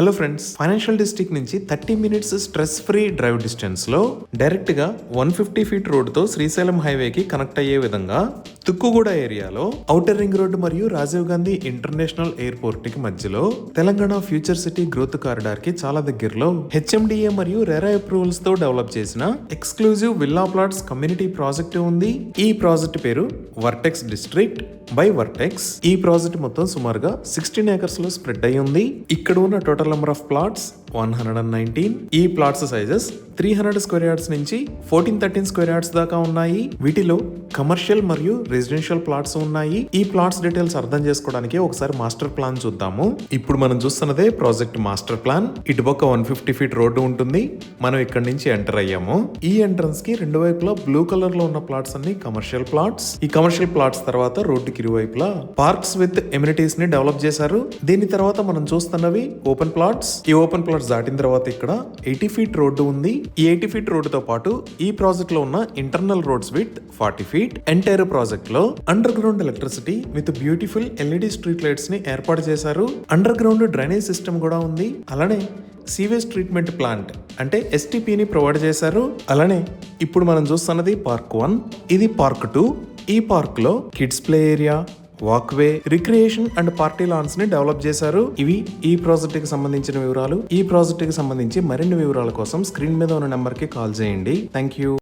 Hello friends, financial district నుంచి 30 minutes stress free drive distance లో direct గా 150 feet road తో శ్రీశైలం హైవేకి కనెక్ట్ అయ్యే విధంగా తుక్కుగూడ ఏరియాలో ఔటర్ రింగ్ రోడ్డు మరియు రాజీవ్ గాంధీ ఇంటర్నేషనల్ ఎయిర్పోర్ట్ కి మధ్యలో Telangana future city growth corridor కి చాలా దగ్గరలో హెచ్ఎండిఏ మరియు రెరా అప్రూవల్స్ తో డెవలప్ చేసిన exclusive villa plots community project ఉంది. ఈ ప్రాజెక్ట్ పేరు వర్టెక్స్ డిస్ట్రిక్ట్ బై వర్టెక్స్. ఈ ప్రాజెక్ట్ మొత్తం సుమారుగా 16 ఏకర్స్ లో స్ప్రెడ్ అయి ఉంది. ఇక్కడ ఉన్న టోటల్ నెంబర్ ఆఫ్ ప్లాట్స్ 119. ఈ ప్లాట్స్ సైజెస్ 300 స్క్వేర్ యార్డ్స్ నుంచి 1413 స్క్వేర్ యార్డ్స్ దాకా ఉన్నాయి. వీటిలో కమర్షియల్ మరియు రెసిడెన్షియల్ ప్లాట్స్ ఉన్నాయి. ఈ ప్లాట్స్ డీటెయిల్స్ అర్థం చేసుకోవడానికి ఒకసారి మాస్టర్ ప్లాన్ చూద్దాము. ఇప్పుడు మనం చూస్తున్నదే ప్రాజెక్ట్ మాస్టర్ ప్లాన్. ఇటుపక్క 150 ఫీట్ రోడ్డు ఉంటుంది. మనం ఇక్కడ నుంచి ఎంటర్ అయ్యాము. ఈ ఎంట్రన్స్ కి రెండు వైపులా బ్లూ కలర్ లో ఉన్న ప్లాట్స్ అన్ని కమర్షియల్ ప్లాట్స్. ఈ కమర్షియల్ ప్లాట్స్ తర్వాత రోడ్డుకి ఇరువైపులా పార్క్స్ విత్ ఎమ్యూనిటీస్ ని డెవలప్ చేశారు. దీని తర్వాత మనం చూస్తున్నవి ఓపెన్ ప్లాట్స్. ఈ ఓపెన్ ప్లాట్స్ దాటిన తర్వాత ఇక్కడ 80 ఫీట్ రోడ్డు ఉంది. ఈ 80 ఫీట్ రోడ్డుతో పాటు ఈ ప్రాజెక్ట్ లో ఉన్న internal roads with 40 feet. Entire project లో underground electricity with beautiful LED street lights ని ఏర్పాటు చేశారు. అండర్ గ్రౌండ్ డ్రైనేజ్ సిస్టమ్ కూడా ఉంది. అలానే సీవేజ్ ట్రీట్మెంట్ ప్లాంట్ అంటే ఎస్టీపీని ప్రొవైడ్ చేశారు. అలానే ఇప్పుడు మనం చూస్తున్నది పార్క్ 1, ఇది పార్క్ 2. ఈ పార్క్ లో kids play area, walkway, recreation and party lance ని డెవలప్ చేశారు. ఇవి ఈ ప్రాజెక్ట్ కి సంబంధించిన వివరాలు. ఈ ప్రాజెక్ట్ కి సంబంధించి మరిన్ని వివరాల కోసం స్క్రీన్ మీద ఉన్న నెంబర్ కి కాల్ చేయండి. Thank you.